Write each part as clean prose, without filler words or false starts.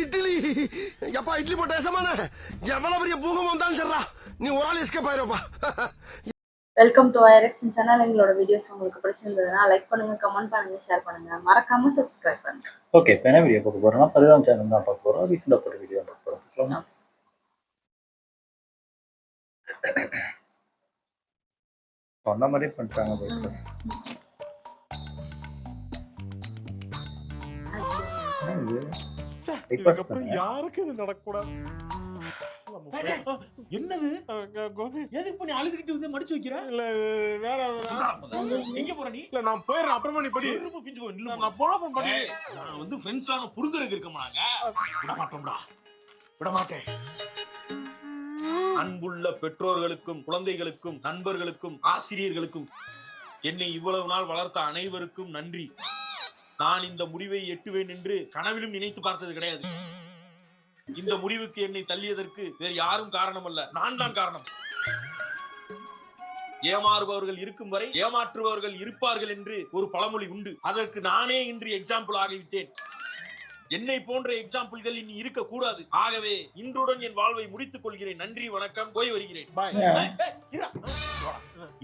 இட்லி எப்பா இட்லி போட்ட ஏசமான எவ்வளவு பெரிய பூகம் வந்தாலும் சரிடா நீ ஒரு ஆள் எஸ்கேப் ஆயிருப்பா. வெல்கம் டு ஐரெக்ஷன் சேனல். எங்களோட வீடியோஸ் உங்களுக்கு பிடிச்சிருந்ததுன்னா லைக் பண்ணுங்க, கமெண்ட் பண்ணுங்க, ஷேர் பண்ணுங்க, மறக்காம சப்ஸ்கிரைப் பண்ணுங்க. ஓகே, இப்போ என்ன வீடியோ பார்க்க போறோம்னா 10ஆம் சேனல் தான் பார்க்க போறோம். ரீசெண்டாக போட்ட வீடியோ பார்க்க போறோம். அந்த மாதிரி பண்ணிட்டாங்க பைக்ஸ். யாருக்கு இது நடக்கூடாது. என்னது எதுக்கு பண்ணி அழுதுகிட்டு வந்து மடிச்சு வைக்கிற? இல்ல வேற எங்க போற நீ? இல்ல நான் போயிடுறேன், அப்புறமா நீ படி. நான் போறேன் படி. நான் வந்து ஃப்ரெண்ட்ஸ்லாம் புரிஞ்சுறதுக்கு இருக்கமாங்க. விட மாட்டோம்டா, விட மாட்டேன். அன்புள்ள பெற்றோர்களுக்கும் குழந்தைகளுக்கும் நண்பர்களுக்கும் ஆசிரியர்களுக்கும் என்னை இவ்வளவு நாள் வளர்த்த அனைவருக்கும் நன்றி. நான் இந்த முடிவை எட்டுவேன் என்று கனவிலும் நினைத்து பார்த்தது கிடையாது. இந்த முடிவுக்கு என்னை தள்ளியதற்கு வேறு யாரும் காரணம் அல்ல, நான் தான் காரணம். ஏமாறுபவர்கள் இருக்கும் வரை ஏமாற்றுபவர்கள் இருப்பார்கள் என்று ஒரு பழமொழி உண்டு. அதற்கு நானே இன்று எக்ஸாம்பிள் ஆகிவிட்டேன். என்னை போன்ற எக்ஸாம்பிள்கள் இனி இருக்க கூடாது. ஆகவே இன்றுடன் என் வாழ்வை முடித்துக் கொள்கிறேன். நன்றி, வணக்கம், போய் வருகிறேன்.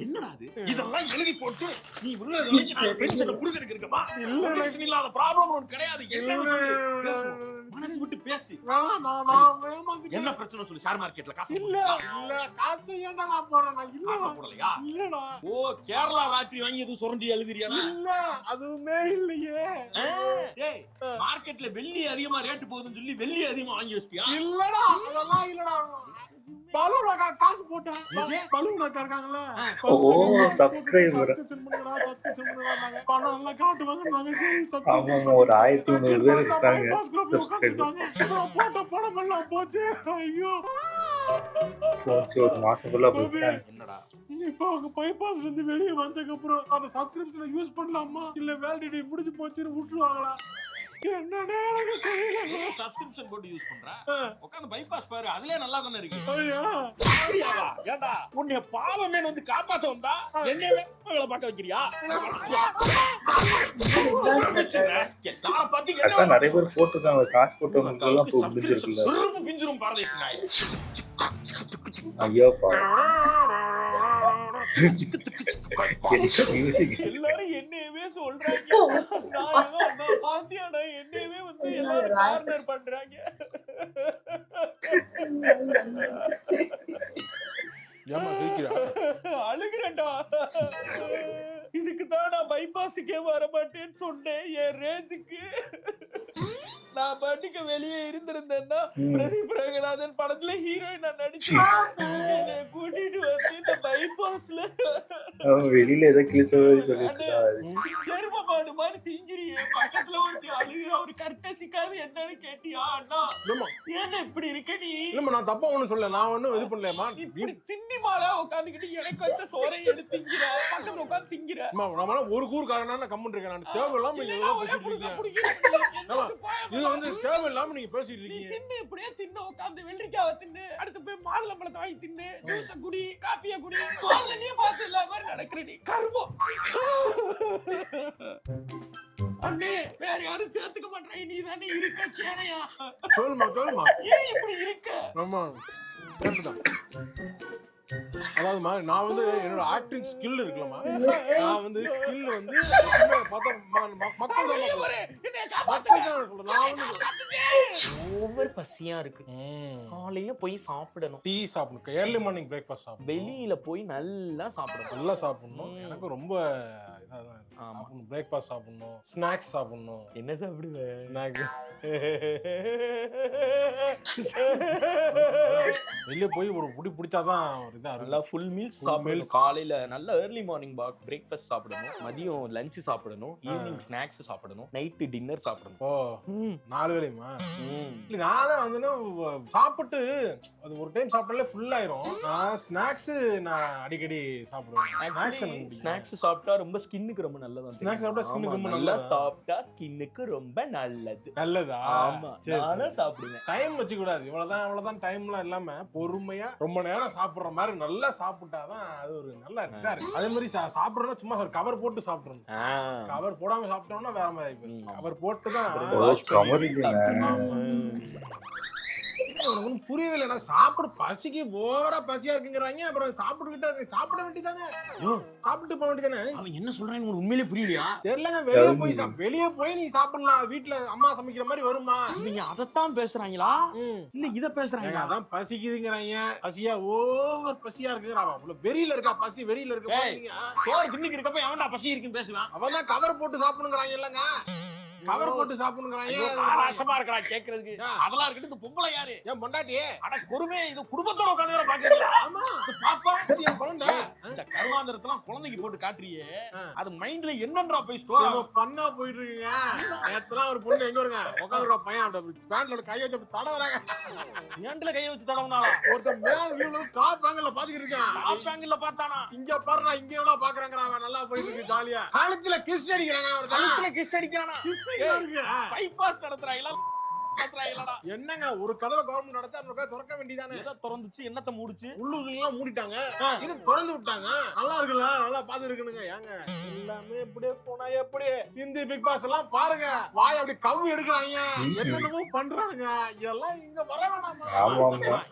என்னடா அது? இதெல்லாம் எழுதி போட்டு நீ புரிஞ்சிருக்கு இருக்கமா? இல்லாத ப்ராப்ளம் ஒன்று கிடையாது. மனசு விட்டு பேசி. என்ன பிரச்சனை சொல்லு. ஷேர் மார்க்கெட்ல காசு இல்ல காசு ஏன்டா நான் போறேன். நான் இல்ல காசு போடலையா? இல்லடா. ஓ, கேரளா லாட்டரி வாங்கி எதுவும் சுரண்டி எழுதுறியானா? இல்ல, அதுவுமே இல்லையே. டேய், மார்க்கெட்ல வெள்ளி அதிகமா ரேட் போகுதுன்னு சொல்லி வெள்ளி அதிகமா வாங்கி வச்சிட்டியா? இல்லடா, அதெல்லாம் இல்லடா. பலூனக்கா காசு போட்டேன். பலூனக்கா இருக்காங்கல, ஓ சப்ஸ்கிரைபர் பணம் எல்லாம் காட்டுவாங்க. நாங்க ஆமா, ஒரு 1300 பேர் இருக்காங்க சப்ஸ்கிரைபர். போட்ட பணம் எல்லாம் போச்சு. ஐயோ, போச்சு, ஒரு மாசம் ஃபுல்லா போச்சு. என்னடா இப்போ அவங்க பைபாஸ்ல இருந்து வெளியே வந்ததுக்கு அப்புறம் அந்த சப்ஸ்கிரிப்ஷனை யூஸ் பண்ணலாமா இல்ல வேலிடிட்டி முடிஞ்சு போச்சுன்னு விட்டுருவாங்களா? என்னடா எனக்கு தெரியல. சப்ஸ்கிரிப்ஷன் போட்டு யூஸ் பண்றா, உட்கார்ந்து பைபாஸ் பாரு, அதுலயே நல்லா தானே இருக்கு. ஏண்டா உன்னை பாவமே வந்து காப்பாத்த வந்தா என்னவே மகளை பார்க்க வைக்கிறியா? நிறைய பேர் போட்டுருக்காங்க, காசு போட்டவங்க எல்லாம் முடிஞ்சிருக்குல்ல. சுருப்பு பிஞ்சிரும் பாரதேசி நாய். ஐயோ பா, எல்லாரும் என்னையவே சொல்றாங்க. பாத்தியாடா, என்னையவே வந்து எல்லாரும் கார்னர் பண்றாங்க. அழுகிறேன்டா. இதுக்குதான் நான் பைபாஸுக்கே வர மாட்டேன்னு சொன்னேன். என் ரேஞ்சுக்கு நான் பாட்டுக்கு வெளியே இருந்திருந்தேன்னா பிரதீப் ரங்கநாதன் படத்துல ஹீரோயின் நான் நடிச்சேன். என்னை கூட்டிட்டு வந்து இந்த பைபாஸ்ல வெளியில ஏதோ கிழிச்ச எரும மாடு மாதிரி திங்கிறியே. பக்கத்துல ஒருத்தி அழுகிற ஒரு கர்டசிக்காது என்னன்னு கேட்டியா? அண்ணா ஏன்னா இப்படி இருக்க நீ? இல்லம்மா, நான் தப்பா ஒண்ணும் சொல்ல, நான் ஒண்ணும் இது பண்ணலமா. இப்படி திண்ணி மாலா உட்காந்துக்கிட்டு எனக்கு வச்ச சோறை எடுத்து திங்கிற, பக்கத்துல உட்காந்து திங்கிற. நம்மளால ஒரு கூறுக்காரனா கம்மன் இருக்கேன். நான் தேவையில்லாம நீங்க எல்லாம் பேசிட்டு இருக்கீங்க. இது வந்து தேவையில்லாம நீங்க பேசிட்டு இருக்கீங்க. தின்னு இப்படியே தின்னு உட்காந்து வெள்ளரிக்காவை தின்னு, அடுத்து போய் மாதுளம்பழத்தை வாங்கி தின்னு, ஜூஸ குடி, காப்பிய குடி, சோறுல நீ பார்த்து இல்ல மாதிரி நடக்கிற நீ கர்மம். அண்ணே, வேற யாரும் சேர்த்துக்க மாட்டாங்க, நீ தானே இருக்க கேனையா? சொல்லுமா ஏன் இப்படி இருக்க? ஆமா, அதாவதுமா, நான் வந்து என்னோட ஆக்டிங் ஸ்கில் இருக்குல்லமா, நான் வந்து ஸ்கில் வந்து மக்கள் ஓவர் பசியா இருக்கு. காலையில போய் சாப்பிடணும், டீ சாப்பிடணும், ஏர்லி மார்னிங் பிரேக்ஃபாஸ்ட் சாப்பிடணும், வெளியில போய் நல்லா சாப்பிடணும். நல்லா சாப்பிடணும். எனக்கு ரொம்ப இதாதான் பிரேக்ஃபாஸ்ட் சாப்பிடணும், ஸ்நாக்ஸ் சாப்பிடணும். என்ன சாப்பிடுவேன்? ஸ்நாக்ஸ் வெளியே போய் ஒரு புடி பிடிச்சாதான் ஒரு இதா நல்லா ஃபுல் மீல்ஸ் சாப்பிடணும். காலையில நல்லா ஏர்லி மார்னிங் பிரேக்ஃபாஸ்ட் சாப்பிடணும், மதியம் லஞ்ச் சாப்பிடணும், ஈவினிங் ஸ்நாக்ஸ் சாப்பிடணும், நைட்டு டின்னர் சாப்பிடணும். ஓ, 4 வேளையுமா? இல்ல, நானே வந்து சாப்பிட்டு அது ஒரு டைம் சாப்பிட்டாலே ஃபுல் ஆயிரும். ஸ்நாக்ஸ் நான் அடிக்கடி சாப்பிடுவேன். ஸ்நாக்ஸ் சாப்பிட்டா ரொம்ப ஸ்கின் ஸ்கின்னுக்கு ரொம்ப நல்லது. ஸ்நாக்ஸ் சாப்பிட்டா ஸ்கின்னுக்கு ரொம்ப நல்லா நல்லதா? சாப்பிட்டா ஸ்கின்னுக்கு ரொம்ப நல்லது. நல்லதா? ஆமா, சரி, நானும் சாப்பிடுவேன். டைம் வச்சு கூடாது. இவ்வளவுதான் டைம்லாம் இல்லாம பொறுமையா ரொம்ப நேரம் சாப்பிடுற மாதிரி நல்லா சாப்பிட்டாதான் அது ஒரு நல்ல இதா இருக்கு. அதே மாதிரி சாப்பிடுறோம்னா சும்மா ஒரு கவர் போட்டு சாப்பிடணும். கவர் போடாம சாப்பிட்டோம்னா வேற மாதிரி ஆயிடும். கவர் போட்டு தான் உனக்கு ஒன்றும் புரியவில்லை. நான் சாப்பிட பசிக்கு ஓவரா பசியா இருக்குங்கிறாங்க. அப்புறம் சாப்பிட்டுக்கிட்டே சாப்பிட வேண்டியதானே, சாப்பிட்டு போக வேண்டியதானே. அவன் என்ன சொல்றான்னு உனக்கு உண்மையிலே புரியலையா? தெரியலங்க. வெளியே போய் நீ சாப்பிடலாம். வீட்டுல அம்மா சமைக்கிற மாதிரி வருமா? நீங்க அதத்தான் பேசுறாங்களா இல்ல இத பேசுறாங்க? அதான் பசிக்குதுங்கிறாங்க. பசியா ஓவர் பசியா இருக்குங்கிறான். அவ்வளவு வெறியில இருக்கா, பசி வெறியில இருக்க. சோறு தின்னுக்கு இருக்கப்ப எவன்டா பசி இருக்குன்னு பேசுவான்? அவன் தான் கவர் போட்டு சாப்பிடுங்கிறாங்க. இல்லங்க, கவர் போட்டு சாப்பிடுங்கிறாங்க. ஆசமா இருக்கா கேக்குறதுக்கு. அதெல்லாம் இருக்கட்டும். இந்த பொம்பளை யாரு? ஏன் பொண்டாட்டியே? அட குருமே, இது குடும்பத்தோட உட்கார்ந்து பாக்குறீங்களா? ஆமா, பாப்பா என் குழந்தை. இந்த கருமாந்திரத்தெல்லாம் குழந்தைக்கு போட்டு காட்டுறியே, அது மைண்ட்ல என்னன்றா போய் ஸ்டோர் ஆகும். பண்ணா போயிட்டு இருக்கீங்க. நேத்துலாம் ஒரு பொண்ணு எங்க வருங்க உட்காந்துருவா பையன் பேண்ட்ல கை வச்சு தடவறாங்க. ஏன்ல கைய வச்சு தடவனால ஒருத்தன் மேல வியூல டாப் ஆங்கிள்ல பாத்துக்கிட்டு இருக்கான். டாப் ஆங்கிள்ல பார்த்தானா? இங்க பாருடா, இங்க எவ்வளோ பாக்குறாங்கடா. அவன் நல்லா போயிட்டு இருக்கு ஜாலியா. காலத்துல கிஸ் அடிக்கிறாங்க. அவன் கழுத்துல கிஸ் அடிக்கிறானா? இருக்கு. பைபாஸ் நடத்துறாங்களா? என்னங்க, ஒரு கதவை கவர்மெண்ட் நடத்தா அந்த கதவை திறக்க வேண்டியதானே? எதை திறந்துச்சு, என்னத்த மூடுச்சு? உள்ளுக்குள்ள மூடிட்டாங்க, இது திறந்து விட்டாங்க. நல்லா இருக்குல்ல, நல்லா பாத்து இருக்கணுங்க. ஏங்க எல்லாமே இப்படியே போனா எப்படி? இந்த பிக் பாஸ் எல்லாம் பாருங்க, வாய் அப்படி கவ்வு எடுக்கிறாங்க, என்னென்னமோ பண்றானுங்க. இதெல்லாம் இங்க வர வேணாமா?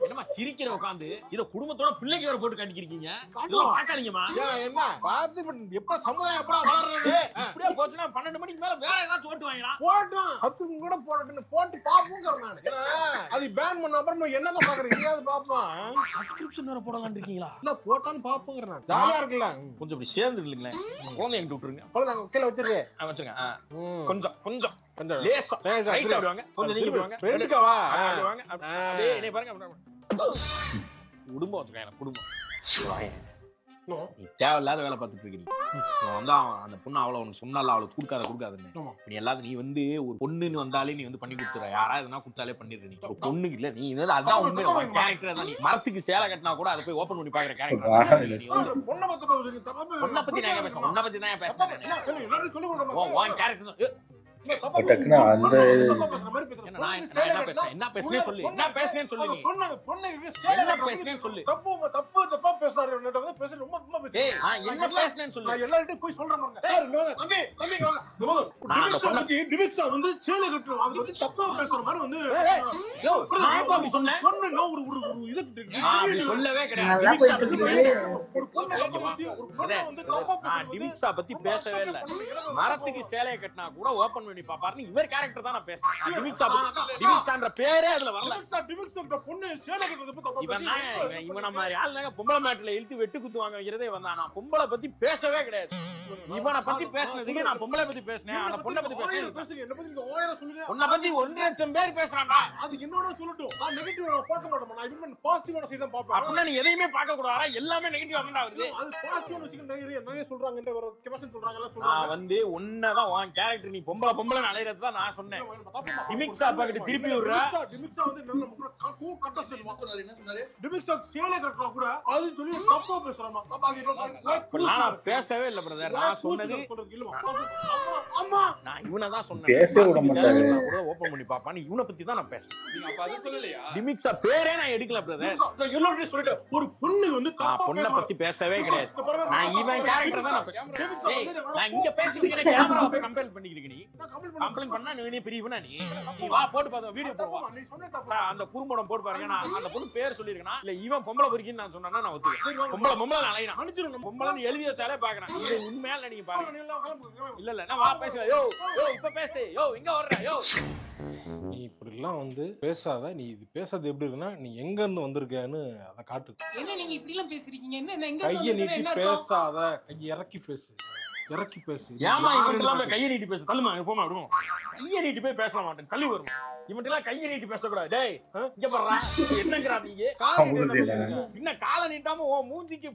என்னமா சிரிக்கிற உட்காந்து இத குடும்பத்தோட பிள்ளைக்கு வேற போட்டு காட்டிக்கிறீங்க. இதெல்லாம் பாக்காதீங்கம்மா. என்ன பார்த்து எப்ப சமுதாயம் எப்படா வளர்றது? இப்படியே போச்சுன்னா 12 மணிக்கு மேல வேற ஏதாச்சும் ஓட்டு வாங்கலாம். போட்டும் 10 கூட போடட்டுன்னு போட்டு பாப்போங்கிறேன் நான். அது பேன் பண்ண அப்புறம் என்னதான் பாக்குறேன், எங்கேயாவது பாப்போம். சப்ஸ்கிரிப்ஷன் வேற போடலாம்னு இருக்கீங்களா? இல்ல போட்டான்னு பாப்போங்கிறேன் நான். ஜாலியா இருக்குல்ல. கொஞ்சம் இப்படி சேர்ந்து இல்லைங்களே, குழந்தை எங்கிட்ட விட்டுருங்க. குழந்தை கீழே வச்சிருக்கே வச்சுருங்க. கொஞ்சம் கொஞ்சம் கொஞ்சம் லேசா ரைட் ஆடுவாங்க. கொஞ்சம் நீங்க போவாங்க. ரெண்டுக்கவா ஆடுவாங்க. அப்படியே என்னை பாருங்க. குடும்பம் வச்சுக்கோங்க, குடும்பம். நீ தேவையில்லாத வேலை பார்த்துட்டு இருக்கீங்க. வந்து அந்த பொண்ணு அவ்வளோ உனக்கு சொன்னால அவளுக்கு கொடுக்காதுன்னு. நீ எல்லாரும் நீ வந்து ஒரு பொண்ணுன்னு வந்தாலே நீ வந்து பண்ணி கொடுத்துற. யாராவது எதுனா கொடுத்தாலே பண்ணிடுற. நீ ஒரு பொண்ணுக்கு இல்ல, நீ அதான் உண்மை கேரக்டர் தான். நீ மரத்துக்கு சேலை கட்டினா கூட அதை போய் ஓப்பன் பண்ணி பாக்குற கேரக்டர். நீ வந்து பொண்ணை பத்தி நான் பேசுறேன், உன்னை பத்தி தான் பேசுறேன். உன் கேரக்டர் என்ன பேசுனேன்னு சொல்லு. என்ன பேசுனேன்னு சொல்லு. என்ன பேசுனேன்னு சொல்லு. தப்பா பேசுறாரு. என்ன பேசுனேன்னு சொல்லு. நான் எல்லார்கிட்டயும் போய் சொல்றேன். டிவிக்ஸா வந்து சேலை கட்டுறோம், அது வந்து தப்பா பேசுற மாதிரி வந்து சொல்லவே கிடையாது. டிவிக்ஸா பத்தி பேசவே இல்லை. மரத்துக்கு சேலையை கட்டினா கூட ஓபன் பண்ணி பாப்பாருன்னு இவர் கேரக்டர் தான் நான் பேசுறேன். டிவிக்ஸான்ற பேரே அதுல வரல. பொண்ணு சேலை கட்டுறது இவன மாதிரி ஆளுங்க பொம்பளை மேட்ல இழுத்து வெட்டு குத்து வாங்க வைக்கிறதே வந்தா. நான் பொம்பளை பத்தி பேசவே கிடையாது. இவனை பத்தி பேசுனதுக்கு நான் பொம்பளை பத்தி பேசினேன். அந்த பொண்ணை பத்தி பேசுறேன். உன்னை பத்தி 1 லட்சம் பேர் பேசுறான்டா. அது என்னோட சொல்லட்டும். நான் நெகட்டிவ் பார்க்க மாட்டேன். நான் இவன் பாசிட்டிவான சைடு தான் பாப்பேன். அப்படின்னா நீ எதையுமே பார்க்க கூடாதா? எல்லாமே நெகட்டிவா தான் வருது. அது பாசிட்டிவான விஷயம் நிறைய சொல்றாங்கன்ற ஒரு கெபாசிட்டி சொல்றாங்க. எல்லாம் சொல்றாங்க. நான் வந்து உன்னதான் உன் கேரக்டர் நீ பொம்பளை அலையறது தான் நான் சொன்னேன். டிமிக்ஸா பாக்கிட்டு திருப்பி விடுறா. டிமிக்ஸா வந்து நல்ல கட்ட சொன்னாரு. என்ன சொன்னாரு? டிமிக்ஸா சேலை கட்டறா கூட அது சொல்லி தப்பா பேசுறாமா. நான் பேசவே இல்ல பிரதர். நான் சொன்னது அம்மா நான் இவனை தான் சொன்னேன். பேசவே விட மாட்டாரு. கூட ஓபன் பண்ணி பாப்பான்னு இவனை பத்தி தான் நான் பேசுறேன். நீங்க அப்ப அது சொல்லலையா? டிமிக்ஸா பேரே நான் எடுக்கல பிரதர். நான் எல்லாரும் சொல்லிட்டேன். ஒரு பொண்ணு வந்து தப்பா பொண்ணை பத்தி பேசவே கிடையாது. நான் இவன் கேரக்டர் தான் நான் இங்க பேசிட்டு இருக்கேன். கேமரால போய் கம்பேர் பண்ணிக்கிறீங்க. நீ கம்ப்ளைண்ட் பண்ணா நீ பெரியவனா? நீ வா போட்டு பாத்து வீடியோ போடுவா. அந்த குறும்படம் போட்டு பாருங்க. நான் அந்த பொண்ணு பேர் சொல்லிருக்கேனா இல்ல இவன் பொம்பளை பொறுக்கின்னு நான் சொன்னா நான் ஒத்துக்கிறேன். பொம்பளை அலையணும் அனுப்பிச்சிரும். பொம்பளைன்னு எழுதி வச்சாலே பாக்குறேன். இது உண்மையால நீங்க பாருங்க. இல்ல நான் வா பேசுற. யோ இப்ப பேசு. யோ இங்க வர்ற. யோ நீ இப்படி எல்லாம் வந்து பேசாத. நீ இது பேசுறது எப்படி இருக்குன்னா, நீ எங்க இருந்து வந்திருக்கேன்னு அத காட்டு. என்ன நீங்க இப்படி எல்லாம் பேசுறீங்க? என்ன எங்க கையை நீட்டி பேசாத. கையை இறக்கி பேசு. ஏமா இவங்க எல்லாம் கையை நீட்டி பேசு. தள்ளுமா போமா விடுவோம். கையை நீட்டி போய் பேச மாட்டேன், கழுவி வரும். இவன்ட்டு எல்லாம் கையை நீட்டி பேசக்கூடாது. டேய் இங்க பாருடா, என்னங்கறா நீங்க? என்ன காலை நீட்டாம உன் மூஞ்சிக்கு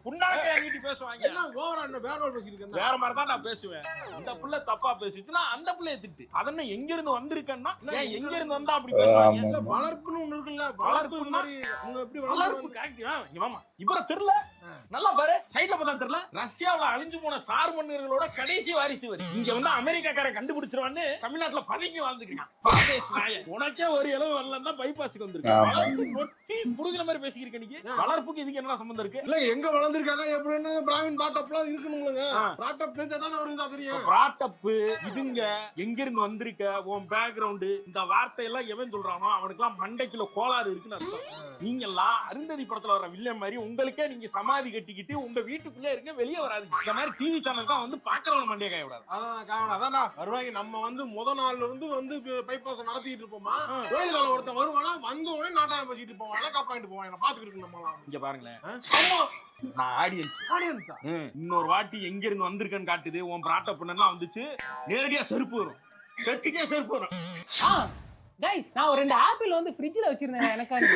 புண்ணாக்கையா நீட்டி பேசுவாங்க. என்ன ஓவரா என்ன வேற ஒரு பேசிட்டு இருக்கேன். வேற மாதிரி தான் நான் பேசுவேன். இந்த புள்ள தப்பா பேசிச்சுன்னா அந்த புள்ளைய திட்டு. அதென்ன எங்க இருந்து வந்திருக்கேன்னா ஏன் எங்க இருந்து வந்தா அப்படி பேசுவாங்க? வளர்ப்புன்னு ஒண்ணு இருக்குல்ல, வளர்ப்பு மாதிரி அவங்க எப்படி வளர்ப்பு கரெக்ட். இவமா இவர தெரியல, நல்லா பாரு, சைடுல பார்த்தா தெரியல. ரஷ்யாவுல அழிஞ்சு போன சார் மன்னர்களோட கடைசி வாரிசு வரி. இங்க வந்து அமெரிக்காக்காரன் கண்டுபிடிச்சிருவான்னு தமிழ்நாட்டுல பதுங்கி வாழ்ந்துருக்கான். உனக்கே ஒரு இளவு வரலன்னா பைபாஸுக்கு வந்திருக்கு. வளர்ப்பு நொட்டி புடுங்கிற மாதிரி பேசிக்கிருக்க நீங்க. வளர்ப்புக்கு இதுக்கு என்ன சம்பந்தம் இருக்கு? இல்ல எங்க வளர்ந்துருக்காங்க எப்படின்னு பிராமின் பாட்டப்லாம் இருக்கணும்லங்க. பாட்டப் தெரிஞ்சாதான் அவருக்கு தெரியும். பாட்டப் இதுங்க எங்க இருந்து வந்திருக்க, உன் பேக்ரவுண்ட், இந்த வார்த்தையெல்லாம் எவன் சொல்றானோ அவனுக்குலாம் மண்டைக்குள்ள கோளாறு இருக்குன்னு அர்த்தம். நீங்க எல்லாம் அருந்ததி படத்துல வர வில்லன் மாதிரி உங்களுக்கே நீங்க சமாதி கட்டிக்கிட்டு உங்க வீட்டுக்குள்ளே இருக்க, வெளியே வராது. இந்த மாதிரி டிவி சேனலுக்கு வந்து பாக்குறவங்க மண்டைய காய விடாது. அதான் வருவாங்க. நம்ம வந்து முத நாள்ல இருந்து பைபாஸ் நடத்திட்டு இருப்போமா, கோயில் கால ஒருத்தன் வருவானா, வந்த உடனே நாட்டாயம் பேசிட்டு போவான், அழகா பாயிட்டு போவான். என்ன பாத்துக்கிட்டு நம்ம இங்க பாருங்களேன், நான் ஆடியன்ஸா இன்னொரு வாட்டி எங்க இருந்து வந்திருக்கேன்னு காட்டுது. உன் பிராட்ட பொண்ணெல்லாம் வந்துச்சு, நேரடியா செருப்பு வரும், செட்டுக்கே செருப்பு வரும். கைஸ், நான் ஒரு 2 ஆப்பிள் வந்து ஃப்ரிட்ஜ்ல வச்சிருந்தேன் எனக்காண்டி.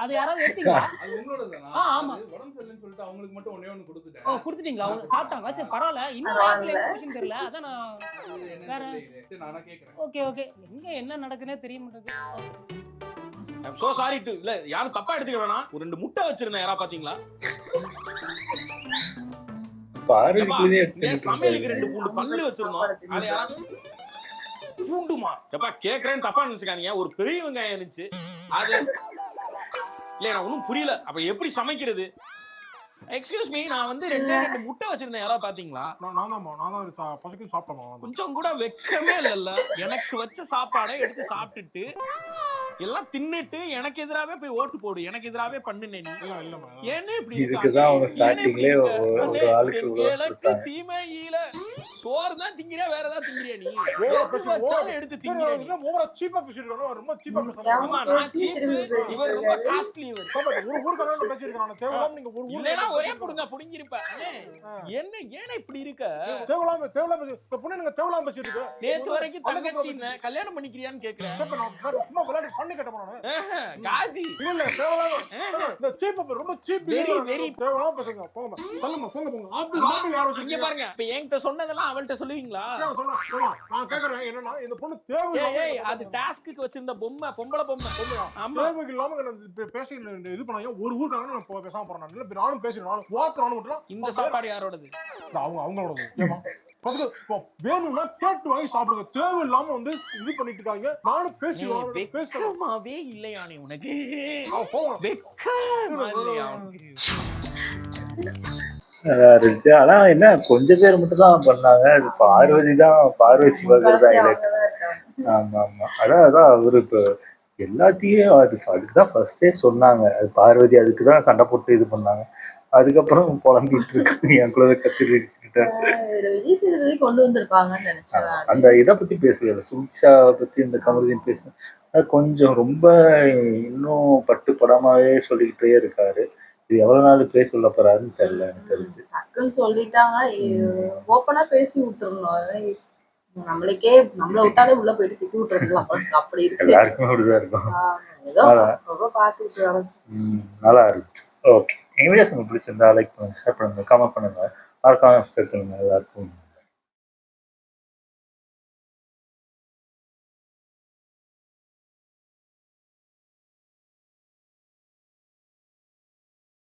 அது யாராவது எடுத்தீங்களா? அது உங்களோடதானா? ஆமா. உடம்பு சரியில்லைன்னு சொல்லிட்டு அவங்களுக்கு மட்டும் ஒண்ணே ஒண்ணு கொடுத்துட்டேன். ஓ, கொடுத்துட்டீங்களா? அவங்க சாப்பிட்டாங்க. சரி பரவாயில்ல. இன்னொரு ஆப்பிள் எனக்கு தெரியல. அதான் நான் வேற. சரி நானா கேக்குறேன். Okay okay. எங்க என்ன நடக்குதுன்னே தெரிய மாட்டேங்குது. I'm so sorry to இல்ல யாரும் தப்பா எடுத்துக்க வேணாம். ஒரு 2 முட்டை வச்சிருந்தேன், யாரா பாத்தீங்களா? சமையலுக்கு 2 பூண்டு பல்லு வச்சிருந்தோம், அதை யாராவது பூண்டுமா எப்பா கேக்குறேன்னு தப்பா நினைச்சுக்காதீங்க. ஒரு பெரிய வெங்காயம் இருந்துச்சு, அது இல்ல எனக்கு ஒன்னும் புரியல. அப்ப எப்படி சமைக்கிறது? எக்ஸ்கியூஸ் மீ, நான் வந்து 2 முட்டை வச்சிருந்தேன், யாராவது பாத்தீங்களா? நான் பசுக்கு சாப்பிட்டோம். கொஞ்சம் கூட வெக்கமே இல்லல்ல. எனக்கு வச்ச சாப்பாடை எடுத்து சாப்பிட்டுட்டு எல்லாம் தின்னுட்டு எனக்கு எதிராவே போய் ஓட்டு போடு, எனக்கு எதிராவே பண்ணுனே நீ. ஏன்னு இப்படி இதுக்குதான் அவங்க ஸ்டார்டிங்லயே ஒரு ஆளுக்கு சீமையில சோறு தான் திங்கிறியா, வேற ஏதாவது திங்கிறியா நீ? எடுத்து திங்கிறீங்க. ஓவரா சீப்பா பேசிட்டு ரொம்ப சீப்பா பேசுறாங்க. ஆமா, நான் சீப், இவர் ரொம்ப காஸ்ட்லி. இவர் ஒரு ஊர்க்காரங்க பேசிட்டு தேவலாம். நீங்க ஒரு இல்லனா ஒரே புடிங்கிருப்ப. என்ன ஏன இப்படி இருக்க? தேவலாம் இந்த பொண்ணு நீங்க தேவலாம் பேசிட்டு இருக்கு. நேத்து வரைக்கும் தங்கச்சின்னு கல்யாணம் பண்ணிக்கிறியான்னு கேக்குறேன். நான் சும்மா விளையாடி பண்ணி கேட்ட போறானே. காஜி இல்ல தேவலாம் இந்த சீப் ரொம்ப சீப். வெரி தேவலாம் பேசுங்க. போங்க சொல்லுங்க, போங்க. ஆப்பிள் யாரோ இங்க பாருங்க, இப்ப என்கிட்ட சொன்னதெல்லாம் அவள்கிட்ட சொல்லுவீங்களா? நான் கேக்குறேன் என்னன்னா, இந்த பொண்ணு தேவை. அது டாஸ்க்கு வச்சிருந்த பொம்பளை பொம்மை. ஆமா, தேவைக்கு இல்லாம பேசி இது பண்ணாங்க. ஒரு ஊருக்காக நான் பேசாம போறேன். இல்ல நானும் பேசுறேன், நானும் வாக்குறானு மட்டும். இந்த சாப்பாடு யாரோடது? அவங்களோடது. ஏமா பசங்க வேணும்னா கேட்டு வாங்கி சாப்பிடுங்க. தேவை இல்லாம வந்து இது பண்ணிட்டு இருக்காங்க. நானும் பேசுவேன். வெக்கமாவே இல்லையானே உனக்கு? இருந்துச்சு. ஆனா என்ன கொஞ்சம் பேர் மட்டும் தான் பண்ணாங்க. அது பார்வதி சிவகர் தான். ஆமா ஆமா. அதான் அவரு இப்ப எல்லாத்தையும் அதுக்குதான் ஃபர்ஸ்டே சொன்னாங்க. அது பார்வதி அதுக்குதான் சண்டை போட்டு இது பண்ணாங்க. அதுக்கப்புறம் புலம்பிட்டு இருக்கு என் குழந்தை கத்திட்டு கொண்டு வந்திருப்பாங்கன்னு நினைச்சேன். அந்த இதை பத்தி பேசுவேன், சுமிக்ஷா பத்தி இந்த கமருதீன் பேசுவேன். கொஞ்சம் ரொம்ப இன்னும் படாமவே சொல்லிக்கிட்டே இருக்காரு. இது எவ்வளவு நாள் பேச சொல்ல போறாருன்னு தெரியல. எனக்கு தெரிஞ்சு டக்குன்னு சொல்லிட்டாங்க. ஓப்பனா பேசி விட்டுருந்தோம். நம்மள விட்டாலே உள்ள போயிட்டு திட்டி விட்டுருக்கலாம். அப்படி இருக்கு. எல்லாருக்குமே அப்படிதான் இருக்கும். ஏதோ ரொம்ப பாத்துட்டு நல்லா இருக்கு. ஓகே, எங்க வீடியோஸ் உங்களுக்கு பிடிச்சிருந்தா லைக் பண்ணுங்க, ஷேர் பண்ணுங்க, கமெண்ட் பண்ணுங்க, மறக்காம சப்ஸ்கிரைப் பண்ணுங்க. எல்லாருக்கும்